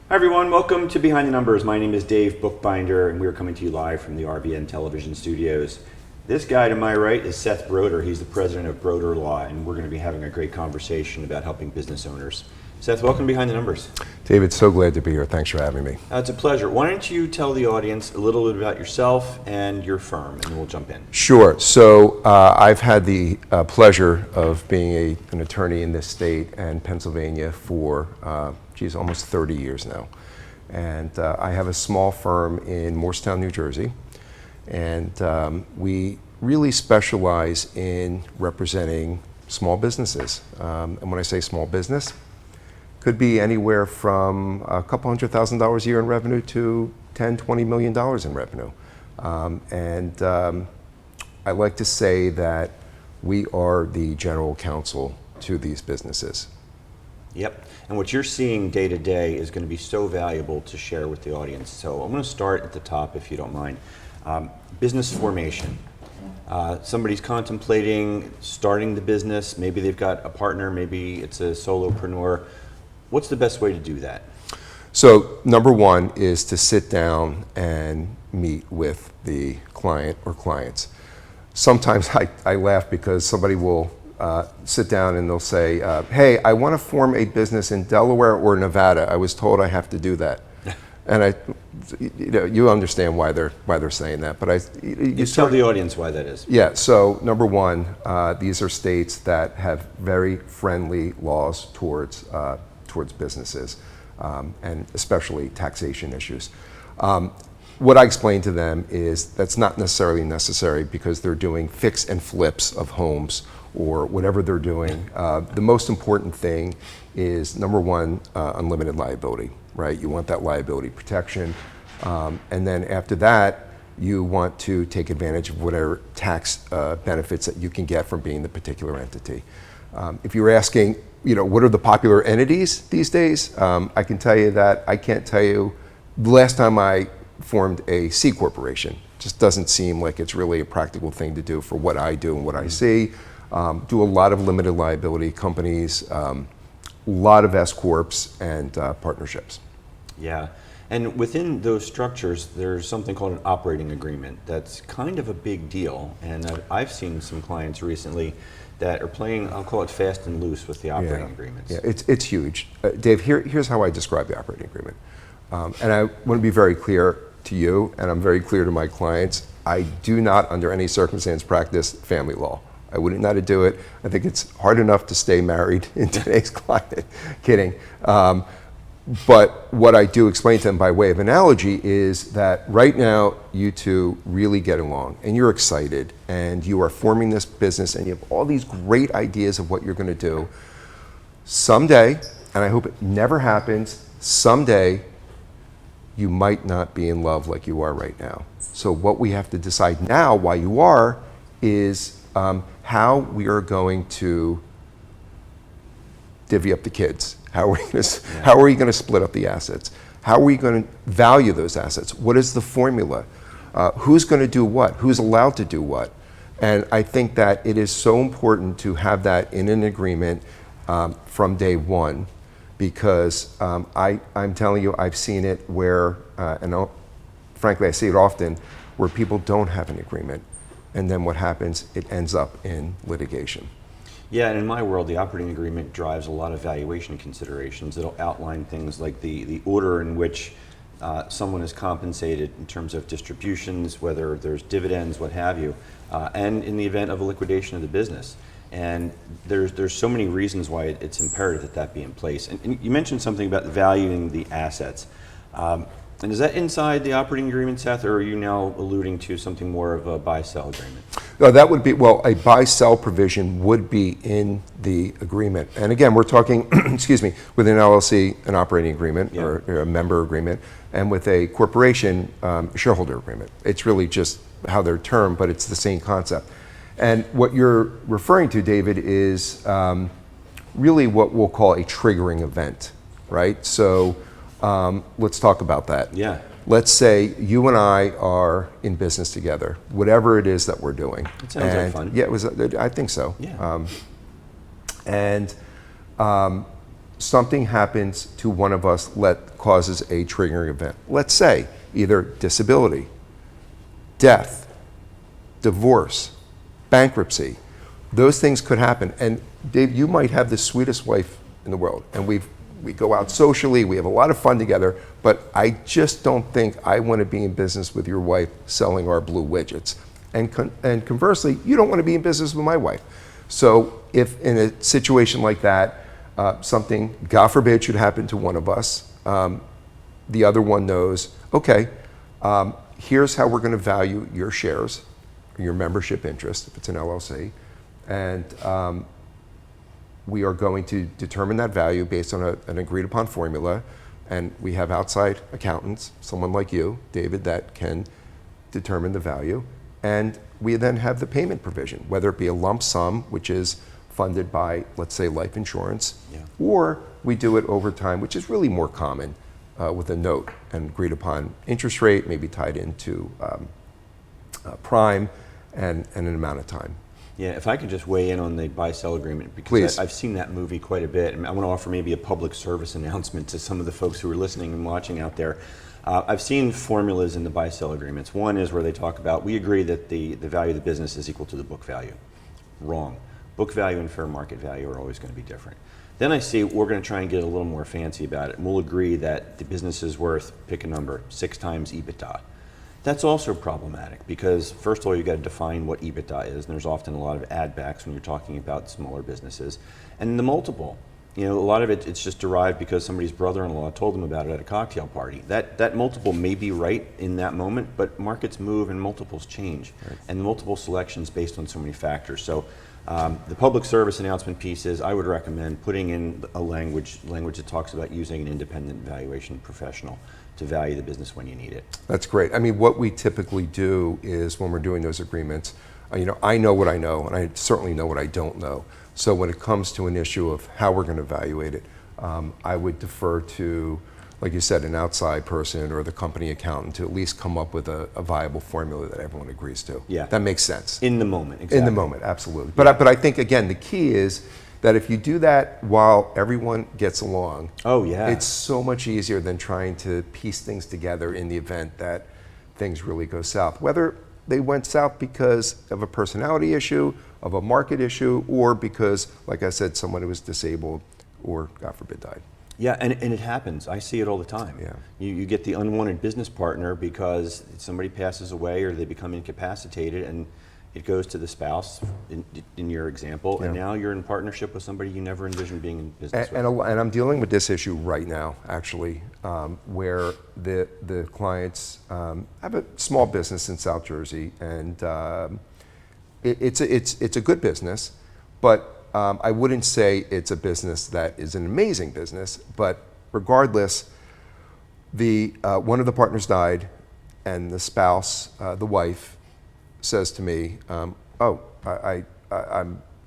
Hi everyone, welcome to Behind the Numbers. My name is Dave Bookbinder and we're coming to you live from the RBN television studios. This guy to my right is Seth Broder. He's the president of Broder Law, and we're going to be having a great conversation about helping business owners. Seth, welcome Behind the Numbers. David, so glad to be here. Thanks for having me. It's a pleasure. Why don't you tell the audience a little bit about yourself and your firm, and we'll jump in. Sure. So I've had the pleasure of being an attorney in this state and Pennsylvania for, almost 30 years now. And I have a small firm in Morristown, New Jersey. And we really specialize in representing small businesses. And when I say small business, could be anywhere from a couple $100,000 a year in revenue to $10–20 million in revenue. I like to say that we are the general counsel to these businesses. Yep, and what you're seeing day to day is going to be so valuable to share with the audience. So I'm going to start at the top, if you don't mind. Business formation. Somebody's contemplating starting the business. Maybe they've got a partner, maybe it's a solopreneur. What's the best way to do that? So number one is to sit down and meet with the client or clients. Sometimes I laugh because somebody will sit down and they'll say, hey, I want to form a business in Delaware or Nevada. I was told I have to do that. And you understand why they're saying that, but you tell the audience why that is. Yeah. So number one, these are states that have very friendly laws towards businesses, and especially taxation issues. What I explain to them is that's not necessarily necessary because they're doing fix and flips of homes or whatever they're doing. The most important thing is, number one, unlimited liability, right? You want that liability protection. And then after that, you want to take advantage of whatever tax benefits that you can get from being the particular entity. If you're asking, what are the popular entities these days? I can tell you that I can't tell you the last time I formed a C corporation. Just doesn't seem like it's really a practical thing to do for what I do and what I see. Do a lot of limited liability companies, a lot of S corps and partnerships. Yeah, and within those structures, there's something called an operating agreement. That's kind of a big deal, and I've seen some clients recently that are playing, I'll call it fast and loose with the operating agreements. Yeah, it's huge. Dave, here's how I describe the operating agreement. And I want to be very clear to you, and I'm very clear to my clients, I do not, under any circumstance, practice family law. I wouldn't know how to do it. I think it's hard enough to stay married in today's climate. Kidding. But what I do explain to them by way of analogy is that right now you two really get along and you're excited and you are forming this business and you have all these great ideas of what you're going to do. Someday, and I hope it never happens, someday you might not be in love like you are right now. So what we have to decide now, while you are, is how we are going to divvy up the kids. How are you going to split up the assets? How are we going to value those assets? What is the formula? Who's going to do what? Who's allowed to do what? And I think that it is so important to have that in an agreement from day one, because I'm telling you, I've seen it where, frankly I see it often, where people don't have an agreement. And then what happens? It ends up in litigation. Yeah, and in my world, the operating agreement drives a lot of valuation considerations. It'll outline things like the order in which someone is compensated in terms of distributions, whether there's dividends, what have you, and in the event of a liquidation of the business. And there's so many reasons why it's imperative that be in place. And you mentioned something about valuing the assets. And is that inside the operating agreement, Seth, or are you now alluding to something more of a buy-sell agreement? No, that would be, a buy-sell provision would be in the agreement. And again, we're talking, excuse me, with an LLC, an operating agreement, or a member agreement, and with a corporation, shareholder agreement. It's really just how they're termed, but it's the same concept. And what you're referring to, David, is really what we'll call a triggering event, right? So let's talk about that. Yeah. Let's say you and I are in business together, whatever it is that we're doing. It sounds like fun. Yeah, I think so. Yeah. something happens to one of us that causes a triggering event. Let's say either disability, death, divorce, bankruptcy. Those things could happen. And Dave, you might have the sweetest wife in the world, and we go out socially, we have a lot of fun together, but I just don't think I want to be in business with your wife selling our blue widgets. And conversely, you don't want to be in business with my wife. So if in a situation like that, something, God forbid, should happen to one of us, the other one knows, okay, here's how we're going to value your shares, your membership interest, if it's an LLC, and we are going to determine that value based on an agreed upon formula, and we have outside accountants, someone like you, David, that can determine the value, and we then have the payment provision, whether it be a lump sum, which is funded by, let's say, life insurance, or we do it over time, which is really more common with a note, and agreed upon interest rate, maybe tied into prime, and an amount of time. Yeah, if I could just weigh in on the buy-sell agreement, because Please. I've seen that movie quite a bit, and I want to offer maybe a public service announcement to some of the folks who are listening and watching out there. I've seen formulas in the buy-sell agreements. One is where they talk about, we agree that the value of the business is equal to the book value. Wrong. Book value and fair market value are always going to be different. Then I see we're going to try and get a little more fancy about it, and we'll agree that the business is worth, pick a number, 6 times EBITDA. That's also problematic because, first of all, you've got to define what EBITDA is, and there's often a lot of add backs when you're talking about smaller businesses. And the multiple, a lot of it's just derived because somebody's brother-in-law told them about it at a cocktail party. That multiple may be right in that moment, but markets move and multiples change. Right. And the multiple selections based on so many factors. So the public service announcement piece is, I would recommend putting in a language that talks about using an independent valuation professional to value the business when you need it. That's great. I mean, what we typically do is when we're doing those agreements, I know what I know, and I certainly know what I don't know. So when it comes to an issue of how we're going to evaluate it, I would defer to, like you said, an outside person or the company accountant to at least come up with a viable formula that everyone agrees to. Yeah. That makes sense. In the moment, exactly. In the moment, absolutely. But I think, again, the key is that if you do that while everyone gets along, it's so much easier than trying to piece things together in the event that things really go south. Whether they went south because of a personality issue, of a market issue, or because, like I said, someone who was disabled or, God forbid, died. Yeah, and it happens. I see it all the time. Yeah. You get the unwanted business partner because somebody passes away or they become incapacitated, and it goes to the spouse, in your example, and now you're in partnership with somebody you never envisioned being in business with. And I'm dealing with this issue right now, actually, where the clients have a small business in South Jersey, and it's a good business, but I wouldn't say it's a business that is an amazing business. But regardless, one of the partners died, and the spouse, the wife, says to me, I'm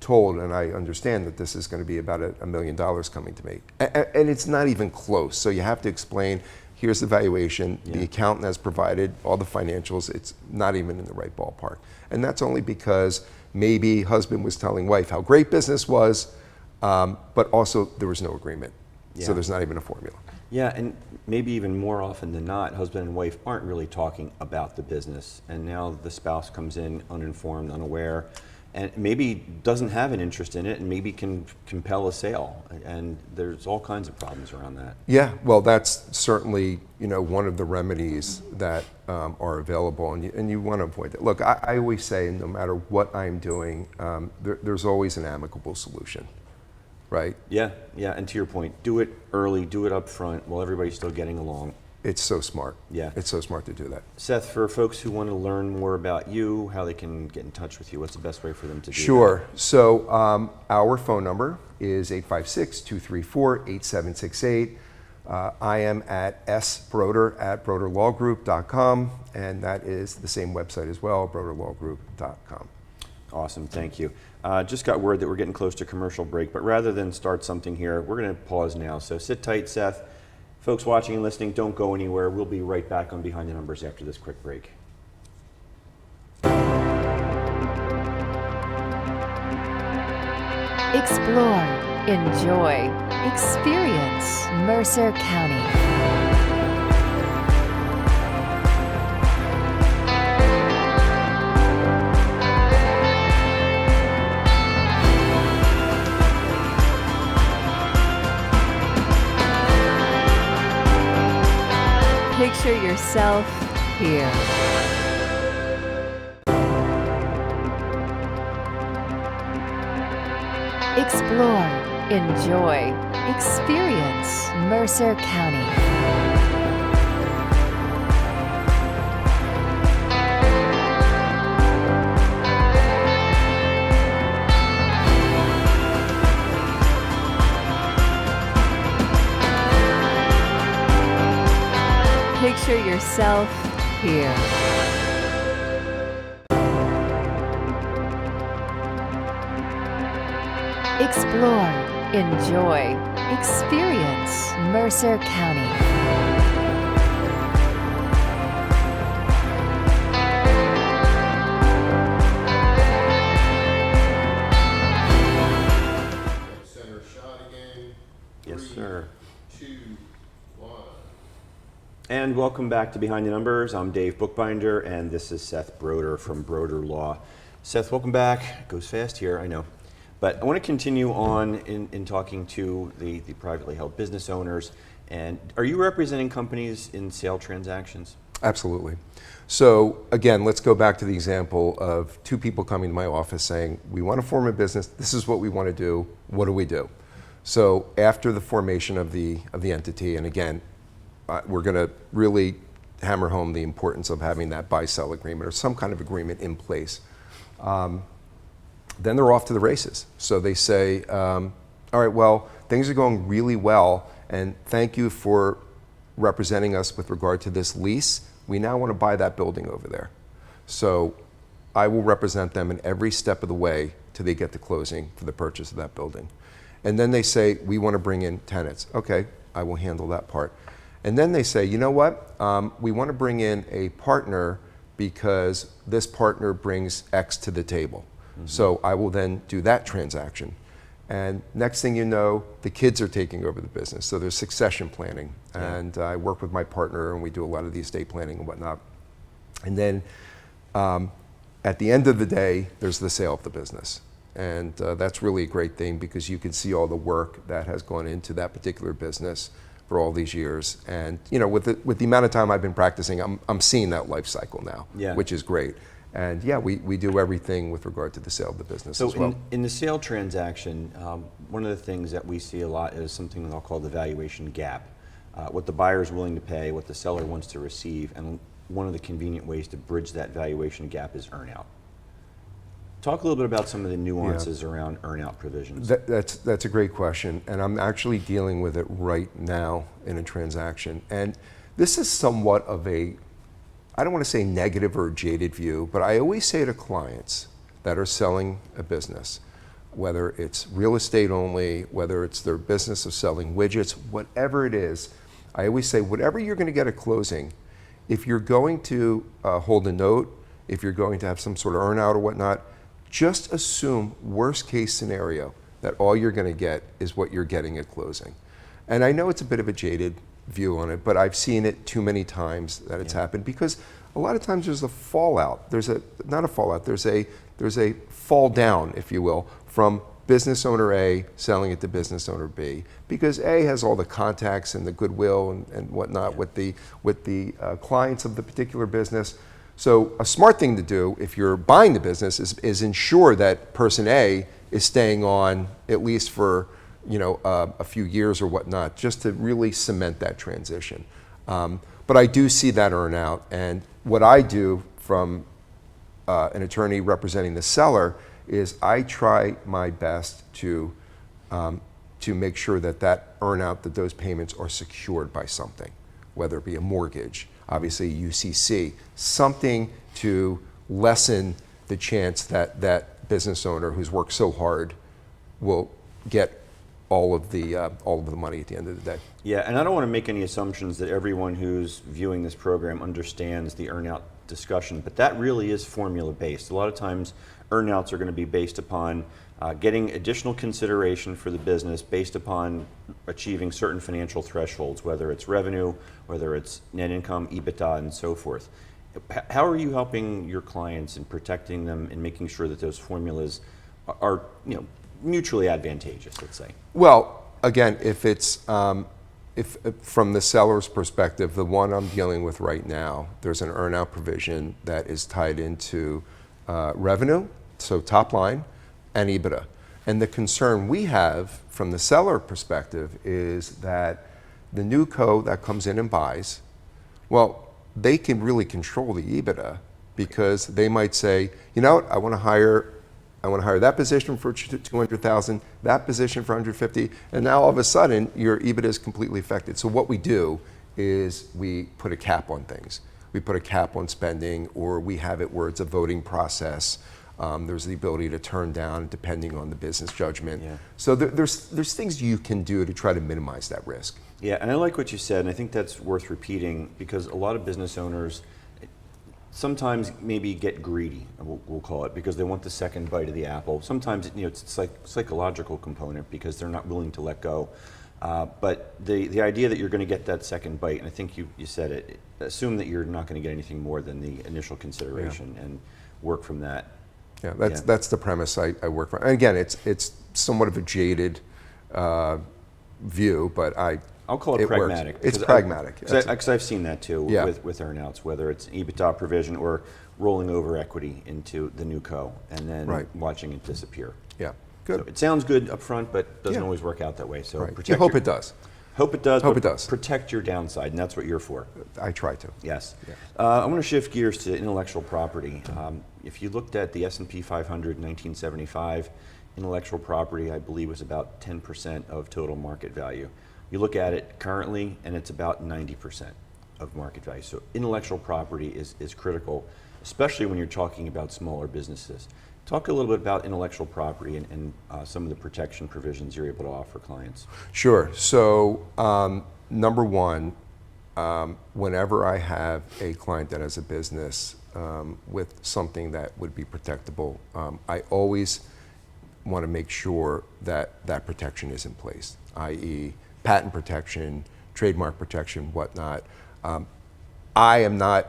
told and I understand that this is going to be about $1 million coming to me. And it's not even close. So you have to explain, here's the valuation, the accountant has provided all the financials, it's not even in the right ballpark. And that's only because maybe husband was telling wife how great business was, but also there was no agreement. So there's not even a formula. Yeah, and maybe even more often than not, husband and wife aren't really talking about the business, and now the spouse comes in uninformed, unaware, and maybe doesn't have an interest in it, and maybe can compel a sale, and there's all kinds of problems around that. Yeah, well, that's certainly one of the remedies that are available, and you want to avoid that. Look, I always say, no matter what I'm doing, there's always an amicable solution. Right? Yeah, and to your point, do it early, do it up front while everybody's still getting along. It's so smart. Yeah. It's so smart to do that. Seth, for folks who want to learn more about you, how they can get in touch with you, what's the best way for them to do that? Sure. So our phone number is 856-234-8768. I am at sbroder@broderlawgroup.com, and that is the same website as well, broderlawgroup.com. Awesome, thank you. Just got word that we're getting close to commercial break, but rather than start something here, we're going to pause now. So sit tight, Seth. Folks watching and listening, don't go anywhere. We'll be right back on Behind the Numbers after this quick break. Explore, enjoy, experience Mercer County. Picture yourself here. Explore, enjoy, experience Mercer County. Picture yourself here. Explore, enjoy, experience Mercer County. Center shot again. Yes, 3, sir. 2, 1. And welcome back to Behind the Numbers. I'm Dave Bookbinder, and this is Seth Broder from Broder Law. Seth, welcome back. It goes fast here, I know. But I want to continue on in talking to the privately held business owners. And are you representing companies in sale transactions? Absolutely. So again, let's go back to the example of two people coming to my office saying, we want to form a business, this is what we want to do, what do we do? So after the formation of the entity, and again, we're going to really hammer home the importance of having that buy-sell agreement or some kind of agreement in place. Then they're off to the races. So they say, all right, well, things are going really well, and thank you for representing us with regard to this lease. We now want to buy that building over there. So I will represent them in every step of the way till they get to closing for the purchase of that building. And then they say, we want to bring in tenants. Okay, I will handle that part. And then they say, you know what? We want to bring in a partner because this partner brings X to the table. So I will then do that transaction. And next thing you know, the kids are taking over the business. So there's succession planning. Yeah. And I work with my partner and we do a lot of the estate planning and whatnot. And then at the end of the day, there's the sale of the business. And that's really a great thing because you can see all the work that has gone into that particular business for all these years. And you know, with the amount of time I've been practicing, I'm seeing that life cycle now, Yeah. which is great. And yeah, we do everything with regard to the sale of the business So as well. in the sale transaction, one of the things that we see a lot is something that I'll call the valuation gap. What the buyer is willing to pay, what the seller wants to receive, and one of the convenient ways to bridge that valuation gap is earnout. Talk a little bit about some of the nuances around earnout provisions. That's a great question, and I'm actually dealing with it right now in a transaction. And this is somewhat of a, I don't want to say negative or jaded view, but I always say to clients that are selling a business, whether it's real estate only, whether it's their business of selling widgets, whatever it is, I always say whatever you're going to get at closing, if you're going to hold a note, if you're going to have some sort of earnout or whatnot, just assume worst case scenario that all you're going to get is what you're getting at closing. And I know it's a bit of a jaded view on it, but I've seen it too many times that it's happened because a lot of times there's a fallout. There's a fall down, if you will, from business owner A selling it to business owner B because A has all the contacts and the goodwill and whatnot with the clients of the particular business. So a smart thing to do if you're buying the business is ensure that person A is staying on at least for a few years or whatnot, just to really cement that transition. But I do see that earnout, and what I do from an attorney representing the seller is I try my best to make sure that earnout, that those payments are secured by something, whether it be a mortgage, obviously UCC, something to lessen the chance that that business owner who's worked so hard will get all of the money at the end of the day. Yeah, and I don't want to make any assumptions that everyone who's viewing this program understands the earnout discussion, but that really is formula based. A lot of times earnouts are going to be based upon getting additional consideration for the business based upon achieving certain financial thresholds, whether it's revenue, whether it's net income, EBITDA, and so forth. How are you helping your clients in protecting them and making sure that those formulas are, mutually advantageous, let's say? Well, again, if it's if from the seller's perspective, the one I'm dealing with right now, there's an earn-out provision that is tied into revenue, so top line, and EBITDA. And the concern we have from the seller perspective is that the new co that comes in and buys, well, they can really control the EBITDA because they might say, you know what, I want to hire that position for 200,000, that position for 150, and now all of a sudden your EBITDA is completely affected. So what we do is we put a cap on things. We put a cap on spending, or we have it where it's a voting process. There's the ability to turn down depending on the business judgment. Yeah. So there's things you can do to try to minimize that risk. Yeah, and I like what you said, and I think that's worth repeating because a lot of business owners sometimes maybe get greedy, we'll call it, because they want the second bite of the apple. Sometimes it's like psychological component because they're not willing to let go. But the idea that you're going to get that second bite, and I think you said it, assume that you're not going to get anything more than the initial consideration and work from that. Yeah, that's the premise I work from. And again, it's somewhat of a jaded view, but I'll call it pragmatic. It's pragmatic. Because I've seen that too Yeah. with earnouts, whether it's EBITDA provision or rolling over equity into the new co and then watching it disappear. Yeah, good. So it sounds good up front, but doesn't Yeah. always work out that way. So Right. protect You hope your- it does. Hope it does. Hope but it does. Protect your downside, and that's what you're for. I try to. Yes. Yeah. I want to shift gears to intellectual property. If you looked at the S&P 500 in 1975, intellectual property, I believe, was about 10% of total market value. You look at it currently, and it's about 90% of market value. So intellectual property is critical, especially when you're talking about smaller businesses. Talk a little bit about intellectual property and some of the protection provisions you're able to offer clients. Sure. So number one, whenever I have a client that has a business with something that would be protectable, I always want to make sure that that protection is in place, i.e. patent protection, trademark protection, whatnot. I am not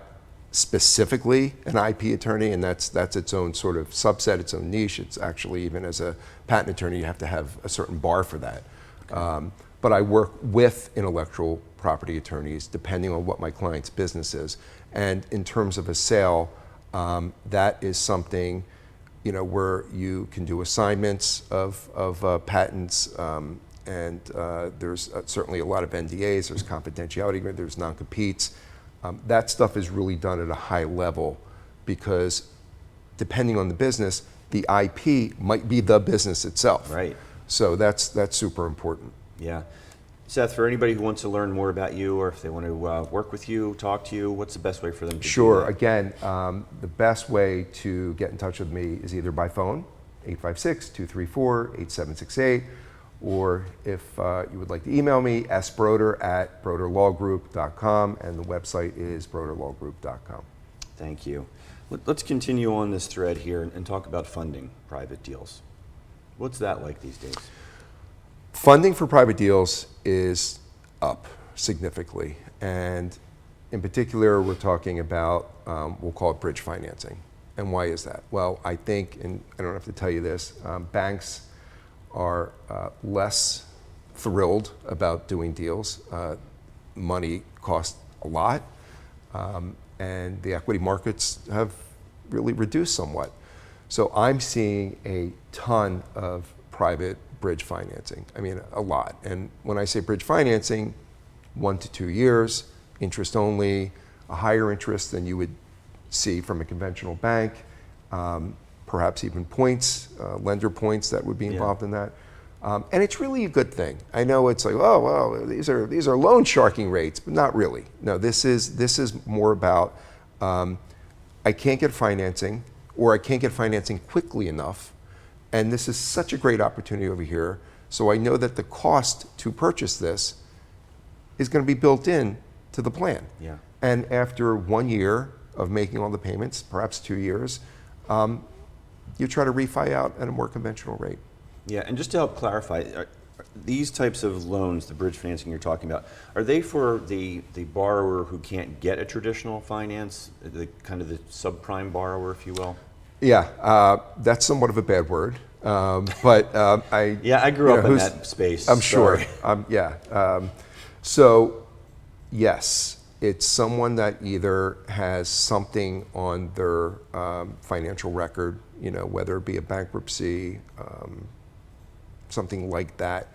specifically an IP attorney, and that's its own sort of subset, its own niche. It's actually, even as a patent attorney, you have to have a certain bar for that. Okay. But I work with intellectual property attorneys depending on what my client's business is. And in terms of a sale, that is something where you can do assignments of patents, and there's certainly a lot of NDAs, there's confidentiality, there's non-competes. That stuff is really done at a high level because depending on the business, the IP might be the business itself. Right. So that's super important. Yeah. Seth, for anybody who wants to learn more about you or if they want to work with you, talk to you, what's the best way for them to Sure. do that? Again, the best way to get in touch with me is either by phone, 856-234-8768, or if you would like to email me, sbroder@broderlawgroup.com, and the website is broderlawgroup.com. Thank you. Let's continue on this thread here and talk about funding private deals. What's that like these days? Funding for private deals is up significantly, and in particular, we're talking about, we'll call it bridge financing. And why is that? Well, I think, and I don't have to tell you this, banks are less thrilled about doing deals. Money costs a lot, and the equity markets have really reduced somewhat. So I'm seeing a ton of private bridge financing. I mean, a lot. And when I say bridge financing, 1 to 2 years, interest only, a higher interest than you would see from a conventional bank, perhaps even points, lender points that would be involved in that. And it's really a good thing. I know it's like, oh, well, these are loan sharking rates, but not really. No, this is more about I can't get financing, or I can't get financing quickly enough, and this is such a great opportunity over here. So I know that the cost to purchase this is going to be built in to the plan. Yeah. And after 1 year of making all the payments, perhaps 2 years, you try to refi out at a more conventional rate. Yeah, and just to help clarify, these types of loans, the bridge financing you're talking about, are they for the borrower who can't get a traditional finance, the kind of the subprime borrower, if you will? Yeah, that's somewhat of a bad word, but I. Yeah, I grew up in that space. I'm sure. Sorry. Yeah. So, yes, it's someone that either has something on their financial record, whether it be a bankruptcy, something like that,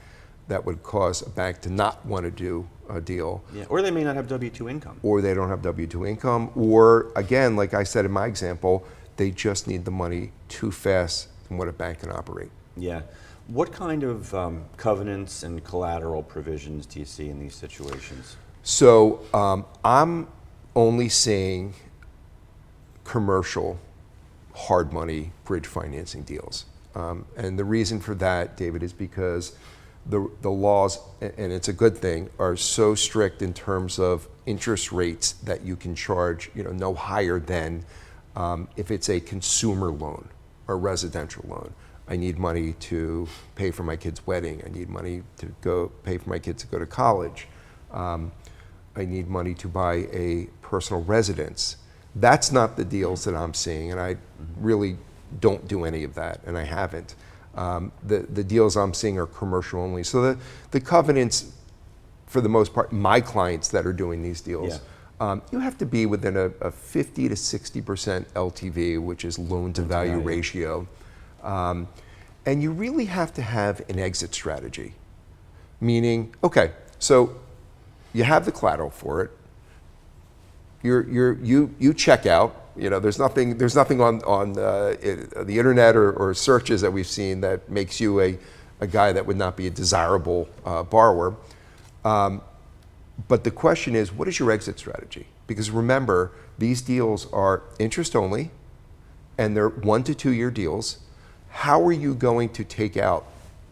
that would cause a bank to not want to do a deal. Yeah, or they may not have W-2 income. Or they don't have W-2 income, or again, like I said in my example, they just need the money too fast than what a bank can operate. Yeah. What kind of covenants and collateral provisions do you see in these situations? So I'm only seeing commercial hard money bridge financing deals. And the reason for that, David, is because the laws, and it's a good thing, are so strict in terms of interest rates that you can charge no higher than if it's a consumer loan or residential loan. I need money to pay for my kid's wedding. I need money to go pay for my kids to go to college. I need money to buy a personal residence. That's not the deals that I'm seeing, and I really don't do any of that, and I haven't. The deals I'm seeing are commercial only. So the covenants, for the most part, my clients that are doing these deals, you have to be within a 50 to 60% LTV, which is loan to value ratio. And you really have to have an exit strategy. Meaning, okay, so you have the collateral for it. You check out. There's nothing on the internet or searches that we've seen that makes you a guy that would not be a desirable borrower. But the question is, what is your exit strategy? Because remember, these deals are interest only, and they're 1 to 2 year deals. How are you going to take out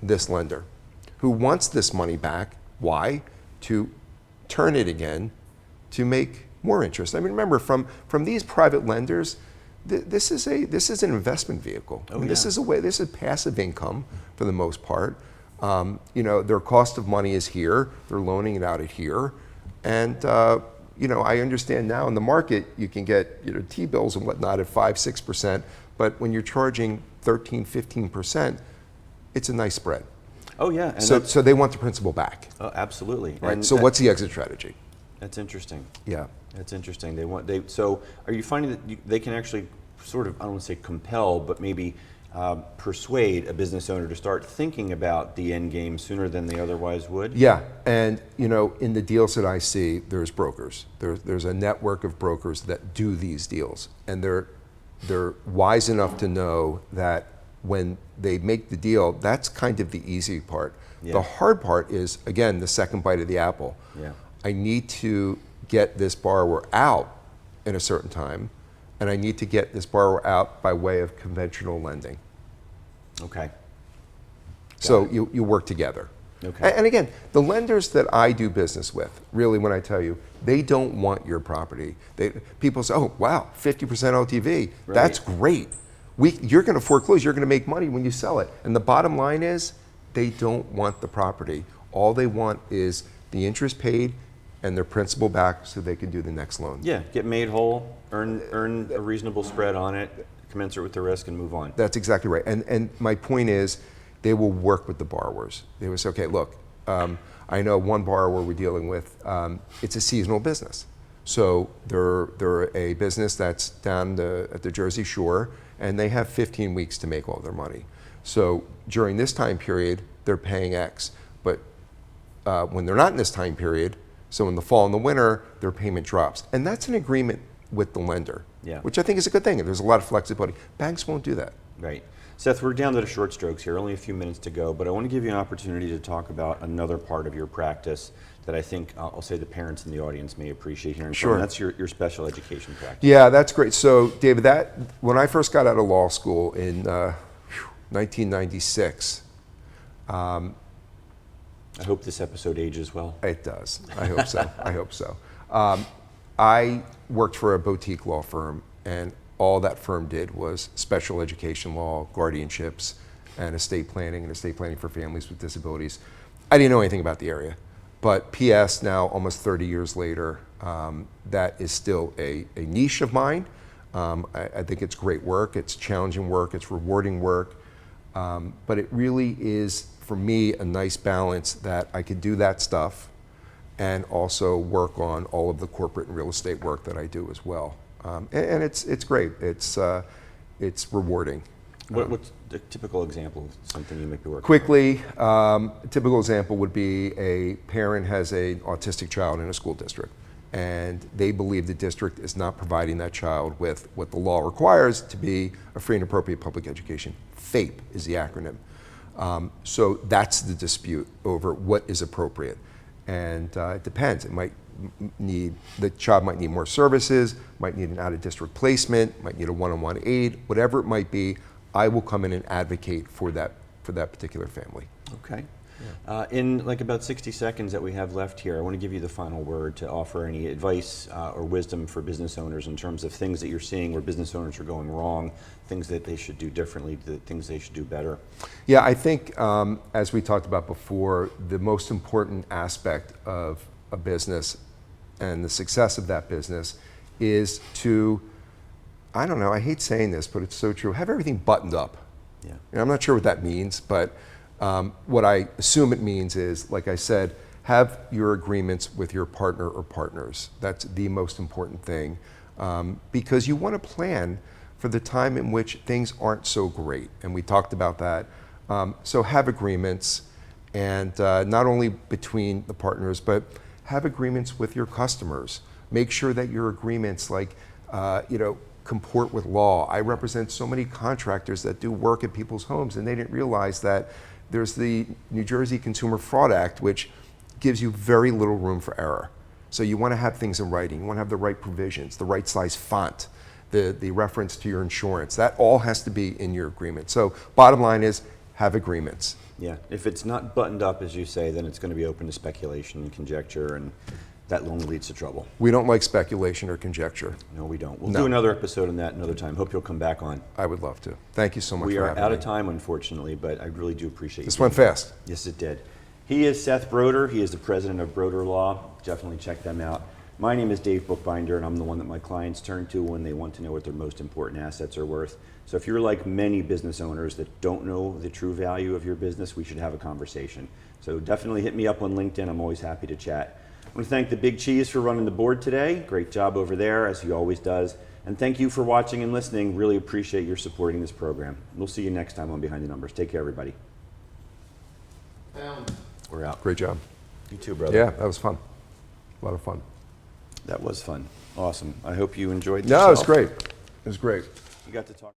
this lender who wants this money back? Why? To turn it again to make more interest. I mean, remember, from these private lenders, this is an investment vehicle. This is passive income for the most part. Their cost of money is here. They're loaning it out at here, and I understand now in the market you can get T-bills and whatnot at 5-6%, but when you're charging 13-15%, it's a nice spread. Oh yeah. And so they want the principal back. Oh, absolutely. Right. And so what's the exit strategy? That's interesting. Yeah. That's interesting. So are you finding that they can actually sort of, I don't want to say compel, but maybe persuade a business owner to start thinking about the end game sooner than they otherwise would? Yeah, and in the deals that I see, there's brokers. There's a network of brokers that do these deals, and they're wise enough to know that when they make the deal, that's kind of the easy part. Yeah. The hard part is, again, the second bite of the apple. Yeah. I need to get this borrower out in a certain time, and I need to get this borrower out by way of conventional lending. Okay. So you work together. Okay. And again, the lenders that I do business with, really, when I tell you, they don't want your property. People say, oh, wow, 50% LTV, right. That's great. You're going to foreclose, you're going to make money when you sell it. And the bottom line is, they don't want the property. All they want is the interest paid and their principal back so they can do the next loan. Yeah, get made whole, earn a reasonable spread on it, commensurate with the risk, and move on. That's exactly right. And my point is, they will work with the borrowers. They will say, okay, look, I know one borrower we're dealing with, it's a seasonal business. So they're a business that's down at the Jersey Shore, and they have 15 weeks to make all their money. So during this time period, they're paying X. But when they're not in this time period, so in the fall and the winter, their payment drops. And that's an agreement with the lender, which I think is a good thing. There's a lot of flexibility. Banks won't do that. Right. Seth, we're down to the short strokes here, only a few minutes to go, but I want to give you an opportunity to talk about another part of your practice that I think, I'll say the parents in the audience may appreciate hearing from. That's your special education practice. Yeah, that's great. So, David, when I first got out of law school in 1996, I hope this episode ages well. It does. I hope so. I hope so. I worked for a boutique law firm, and all that firm did was special education law, guardianships, and estate planning for families with disabilities. I didn't know anything about the area, but PS now, almost 30 years later, that is still a niche of mine. I think it's great work, it's challenging work, it's rewarding work, but it really is, for me, a nice balance that I could do that stuff and also work on all of the corporate and real estate work that I do as well. And it's great, it's rewarding. What's the typical example of something you might be working on? Quickly, a typical example would be a parent has an autistic child in a school district, and they believe the district is not providing that child with what the law requires to be a free and appropriate public education. FAPE is the acronym. So that's the dispute over what is appropriate. And it depends. It might need, the child might need more services, might need an out-of-district placement, might need a one-on-one aid, whatever it might be. I will come in and advocate for that particular family. Okay. In like about 60 seconds that we have left here, I want to give you the final word to offer any advice or wisdom for business owners in terms of things that you're seeing where business owners are going wrong, things that they should do differently, the things they should do better. Yeah, I think as we talked about before, the most important aspect of a business and the success of that business is to, I don't know, I hate saying this, but it's so true, have everything buttoned up. Yeah. And I'm not sure what that means, but what I assume it means is, like I said, have your agreements with your partner or partners. That's the most important thing, because you want to plan for the time in which things aren't so great, and we talked about that. So have agreements, and not only between the partners, but have agreements with your customers. Make sure that your agreements, like, comport with law. I represent so many contractors that do work at people's homes, and they didn't realize that there's the New Jersey Consumer Fraud Act, which gives you very little room for error. So you want to have things in writing. You want to have the right provisions, the right size font, the reference to your insurance. That all has to be in your agreement. So bottom line is, have agreements. Yeah, if it's not buttoned up, as you say, then it's going to be open to speculation and conjecture, and that only leads to trouble. We don't like speculation or conjecture. No, we don't. We'll do another episode on that another time. Hope you'll come back on. I would love to. Thank you so much We for are having out me. of time, unfortunately, but I really do appreciate This you. went fast. Yes, it did. He is Seth Broder. He is the president of Broder Law. Definitely check them out. My name is Dave Bookbinder, and I'm the one that my clients turn to when they want to know what their most important assets are worth. So if you're like many business owners that don't know the true value of your business, we should have a conversation. So definitely hit me up on LinkedIn. I'm always happy to chat. I want to thank the Big Cheese for running the board today. Great job over there, as he always does. And thank you for watching and listening. Really appreciate your supporting this program. We'll see you next time on Behind the Numbers. Take care, everybody. We're out. Great job. You too, brother. Yeah, that was fun. A lot of fun. That was fun. Awesome. I hope you enjoyed No, it was yourself. great. It was great. You got to talk.